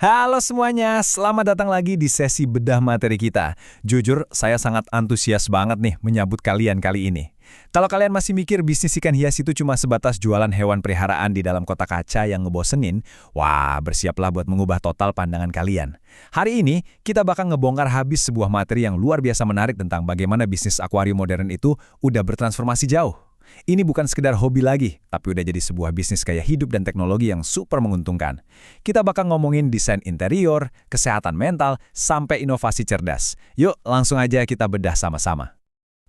Halo semuanya, selamat datang lagi di sesi bedah materi kita. Jujur, saya sangat antusias banget nih menyambut kalian kali ini. Kalau kalian masih mikir bisnis ikan hias itu cuma sebatas jualan hewan peliharaan di dalam kotak kaca yang ngebosenin, wah bersiaplah buat mengubah total pandangan kalian. Hari ini, kita bakal ngebongkar habis sebuah materi yang luar biasa menarik tentang bagaimana bisnis akuarium modern itu udah bertransformasi jauh. Ini bukan sekedar hobi lagi, tapi udah jadi sebuah bisnis gaya hidup dan teknologi yang super menguntungkan. Kita bakal ngomongin desain interior, kesehatan mental, sampai inovasi cerdas. Yuk, langsung aja kita bedah sama-sama.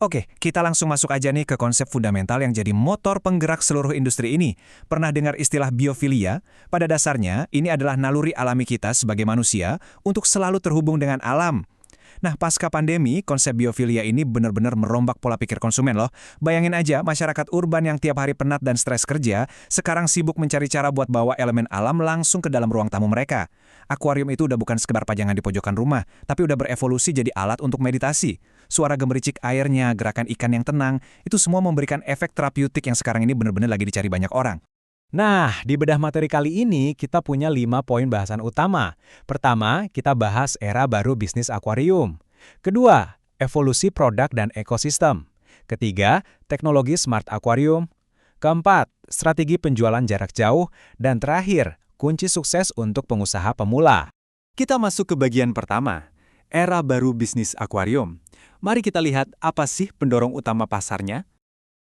Oke, kita langsung masuk aja nih ke konsep fundamental yang jadi motor penggerak seluruh industri ini. Pernah dengar istilah biofilia? Pada dasarnya, ini adalah naluri alami kita sebagai manusia untuk selalu terhubung dengan alam. Nah, pasca pandemi, konsep biofilia ini benar-benar merombak pola pikir konsumen loh. Bayangin aja, masyarakat urban yang tiap hari penat dan stres kerja, sekarang sibuk mencari cara buat bawa elemen alam langsung ke dalam ruang tamu mereka. Akuarium itu udah bukan sekedar pajangan di pojokan rumah, tapi udah berevolusi jadi alat untuk meditasi. Suara gemericik airnya, gerakan ikan yang tenang, itu semua memberikan efek terapeutik yang sekarang ini benar-benar lagi dicari banyak orang. Nah, di bedah materi kali ini kita punya 5 poin bahasan utama. Pertama, kita bahas era baru bisnis akuarium. Kedua, evolusi produk dan ekosistem. Ketiga, teknologi smart aquarium. Keempat, strategi penjualan jarak jauh. Dan terakhir, kunci sukses untuk pengusaha pemula. Kita masuk ke bagian pertama, era baru bisnis akuarium. Mari kita lihat apa sih pendorong utama pasarnya.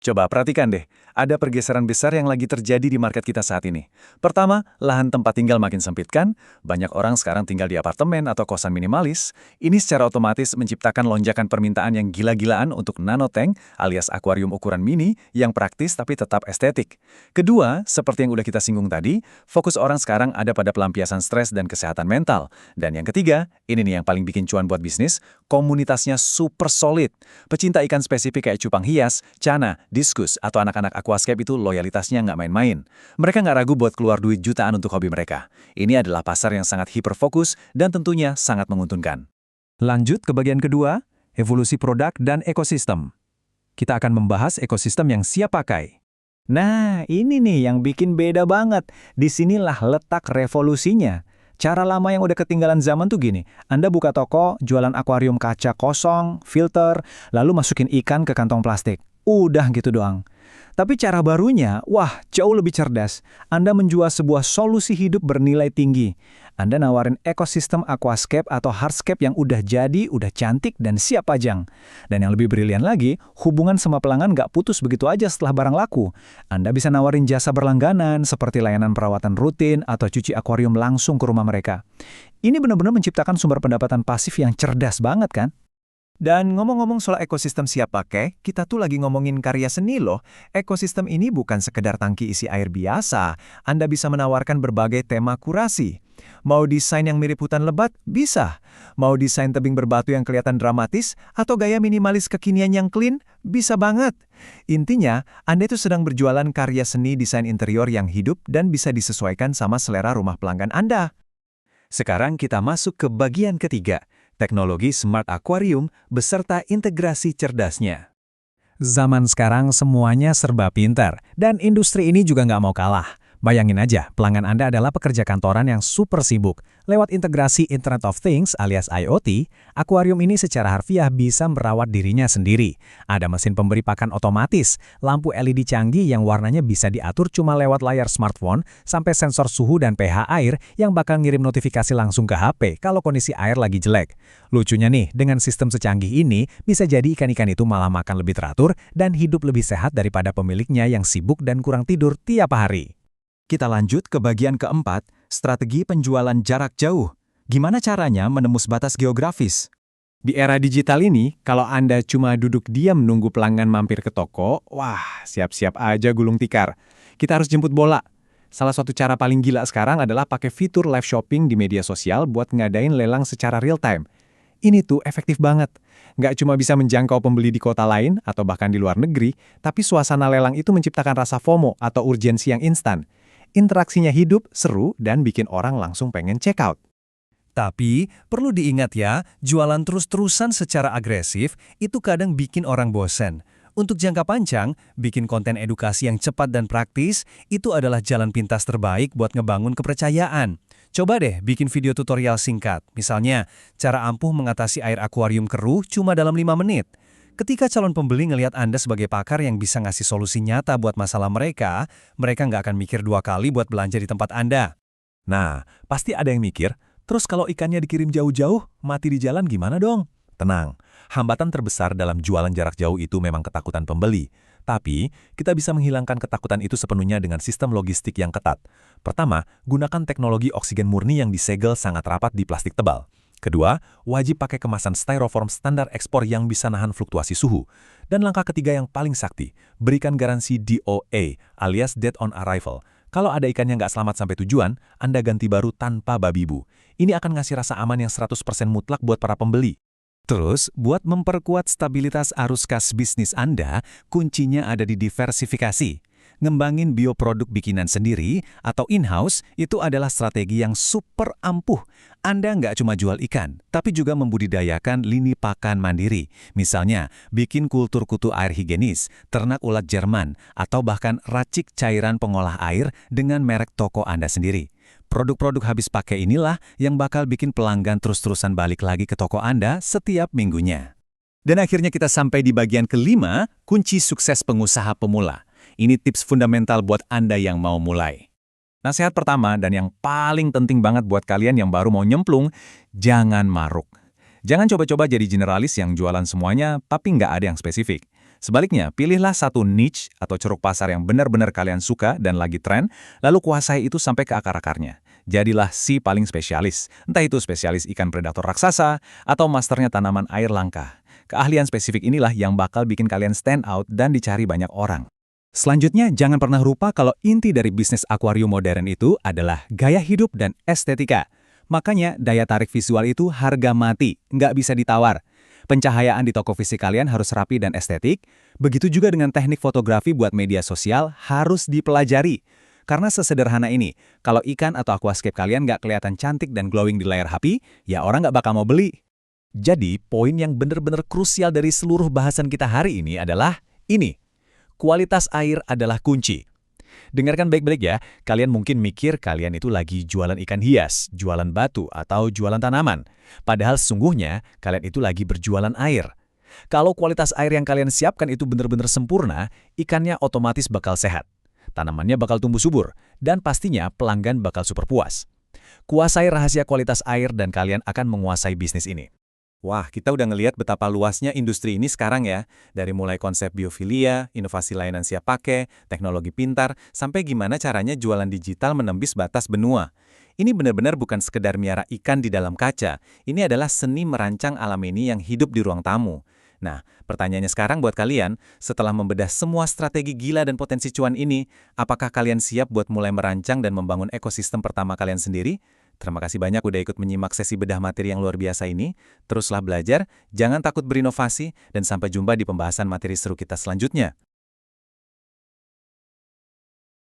Coba perhatikan deh, ada pergeseran besar yang lagi terjadi di market kita saat ini. Pertama, lahan tempat tinggal makin sempit kan? Banyak orang sekarang tinggal di apartemen atau kosan minimalis. Ini secara otomatis menciptakan lonjakan permintaan yang gila-gilaan untuk nanotank alias akuarium ukuran mini yang praktis tapi tetap estetik. Kedua, seperti yang udah kita singgung tadi, fokus orang sekarang ada pada pelampiasan stres dan kesehatan mental. Dan yang ketiga, ini nih yang paling bikin cuan buat bisnis, komunitasnya super solid. Pecinta ikan spesifik kayak cupang hias, cana, diskus, atau anak-anak aquascape itu loyalitasnya nggak main-main. Mereka nggak ragu buat keluar duit jutaan untuk hobi mereka. Ini adalah pasar yang sangat hiperfokus dan tentunya sangat menguntungkan. Lanjut ke bagian kedua, evolusi produk dan ekosistem. Kita akan membahas ekosistem yang siap pakai. Nah, ini nih yang bikin beda banget. Disinilah letak revolusinya. Cara lama yang udah ketinggalan zaman tuh gini, Anda buka toko, jualan akuarium kaca kosong, filter, lalu masukin ikan ke kantong plastik. Udah gitu doang. Tapi cara barunya, wah jauh lebih cerdas. Anda menjual sebuah solusi hidup bernilai tinggi. Anda nawarin ekosistem aquascape atau hardscape yang udah jadi, udah cantik, dan siap pajang. Dan yang lebih brilian lagi, hubungan sama pelanggan nggak putus begitu aja setelah barang laku. Anda bisa nawarin jasa berlangganan seperti layanan perawatan rutin atau cuci akuarium langsung ke rumah mereka. Ini benar-benar menciptakan sumber pendapatan pasif yang cerdas banget kan? Dan ngomong-ngomong soal ekosistem siap pakai, kita tuh lagi ngomongin karya seni loh. Ekosistem ini bukan sekedar tangki isi air biasa. Anda bisa menawarkan berbagai tema kurasi. Mau desain yang mirip hutan lebat? Bisa. Mau desain tebing berbatu yang kelihatan dramatis? Atau gaya minimalis kekinian yang clean? Bisa banget. Intinya, Anda itu sedang berjualan karya seni desain interior yang hidup dan bisa disesuaikan sama selera rumah pelanggan Anda. Sekarang kita masuk ke bagian ketiga. Teknologi smart aquarium beserta integrasi cerdasnya. Zaman sekarang semuanya serba pintar, dan industri ini juga nggak mau kalah. Bayangin aja, pelanggan Anda adalah pekerja kantoran yang super sibuk. Lewat integrasi Internet of Things alias IoT, akuarium ini secara harfiah bisa merawat dirinya sendiri. Ada mesin pemberi pakan otomatis, lampu LED canggih yang warnanya bisa diatur cuma lewat layar smartphone, sampai sensor suhu dan pH air yang bakal ngirim notifikasi langsung ke HP kalau kondisi air lagi jelek. Lucunya nih, dengan sistem secanggih ini, bisa jadi ikan-ikan itu malah makan lebih teratur dan hidup lebih sehat daripada pemiliknya yang sibuk dan kurang tidur tiap hari. Kita lanjut ke bagian keempat, strategi penjualan jarak jauh. Gimana caranya menembus batas geografis? Di era digital ini, kalau Anda cuma duduk diam nunggu pelanggan mampir ke toko, wah, siap-siap aja gulung tikar. Kita harus jemput bola. Salah satu cara paling gila sekarang adalah pakai fitur live shopping di media sosial buat ngadain lelang secara real time. Ini tuh efektif banget. Nggak cuma bisa menjangkau pembeli di kota lain atau bahkan di luar negeri, tapi suasana lelang itu menciptakan rasa FOMO atau urgensi yang instan. Interaksinya hidup, seru, dan bikin orang langsung pengen check out. Tapi, perlu diingat ya, jualan terus-terusan secara agresif itu kadang bikin orang bosen. Untuk jangka panjang, bikin konten edukasi yang cepat dan praktis itu adalah jalan pintas terbaik buat ngebangun kepercayaan. Coba deh bikin video tutorial singkat, misalnya cara ampuh mengatasi air akuarium keruh cuma dalam 5 menit. Ketika calon pembeli ngelihat Anda sebagai pakar yang bisa ngasih solusi nyata buat masalah mereka nggak akan mikir 2 kali buat belanja di tempat Anda. Nah, pasti ada yang mikir, terus kalau ikannya dikirim jauh-jauh, mati di jalan gimana dong? Tenang, hambatan terbesar dalam jualan jarak jauh itu memang ketakutan pembeli. Tapi, kita bisa menghilangkan ketakutan itu sepenuhnya dengan sistem logistik yang ketat. Pertama, gunakan teknologi oksigen murni yang disegel sangat rapat di plastik tebal. Kedua, wajib pakai kemasan styrofoam standar ekspor yang bisa nahan fluktuasi suhu. Dan langkah ketiga yang paling sakti, berikan garansi DOA alias Dead on Arrival. Kalau ada ikan yang nggak selamat sampai tujuan, Anda ganti baru tanpa babi bu. Ini akan ngasih rasa aman yang 100% mutlak buat para pembeli. Terus, buat memperkuat stabilitas arus kas bisnis Anda, kuncinya ada di diversifikasi. Ngembangin bioproduk bikinan sendiri atau in-house itu adalah strategi yang super ampuh. Anda nggak cuma jual ikan, tapi juga membudidayakan lini pakan mandiri. Misalnya, bikin kultur kutu air higienis, ternak ulat Jerman, atau bahkan racik cairan pengolah air dengan merek toko Anda sendiri. Produk-produk habis pakai inilah yang bakal bikin pelanggan terus-terusan balik lagi ke toko Anda setiap minggunya. Dan akhirnya kita sampai di bagian kelima, kunci sukses pengusaha pemula. Ini tips fundamental buat Anda yang mau mulai. Nasihat pertama dan yang paling penting banget buat kalian yang baru mau nyemplung, jangan maruk. Jangan coba-coba jadi generalis yang jualan semuanya tapi nggak ada yang spesifik. Sebaliknya, pilihlah satu niche atau ceruk pasar yang benar-benar kalian suka dan lagi tren, lalu kuasai itu sampai ke akar-akarnya. Jadilah si paling spesialis, entah itu spesialis ikan predator raksasa atau masternya tanaman air langka. Keahlian spesifik inilah yang bakal bikin kalian stand out dan dicari banyak orang. Selanjutnya, jangan pernah lupa kalau inti dari bisnis akuarium modern itu adalah gaya hidup dan estetika. Makanya, daya tarik visual itu harga mati, nggak bisa ditawar. Pencahayaan di toko fisik kalian harus rapi dan estetik, begitu juga dengan teknik fotografi buat media sosial harus dipelajari. Karena sesederhana ini, kalau ikan atau aquascape kalian nggak kelihatan cantik dan glowing di layar HP, ya orang nggak bakal mau beli. Jadi, poin yang benar-benar krusial dari seluruh bahasan kita hari ini adalah ini. Kualitas air adalah kunci. Dengarkan baik-baik ya, kalian mungkin mikir kalian itu lagi jualan ikan hias, jualan batu, atau jualan tanaman. Padahal sesungguhnya kalian itu lagi berjualan air. Kalau kualitas air yang kalian siapkan itu benar-benar sempurna, ikannya otomatis bakal sehat. Tanamannya bakal tumbuh subur, dan pastinya pelanggan bakal super puas. Kuasai rahasia kualitas air dan kalian akan menguasai bisnis ini. Wah, kita udah ngelihat betapa luasnya industri ini sekarang ya. Dari mulai konsep biofilia, inovasi layanan siap pakai, teknologi pintar, sampai gimana caranya jualan digital menembus batas benua. Ini benar-benar bukan sekedar miara ikan di dalam kaca. Ini adalah seni merancang alam ini yang hidup di ruang tamu. Nah, pertanyaannya sekarang buat kalian, setelah membedah semua strategi gila dan potensi cuan ini, apakah kalian siap buat mulai merancang dan membangun ekosistem pertama kalian sendiri? Terima kasih banyak udah ikut menyimak sesi bedah materi yang luar biasa ini. Teruslah belajar, jangan takut berinovasi, dan sampai jumpa di pembahasan materi seru kita selanjutnya.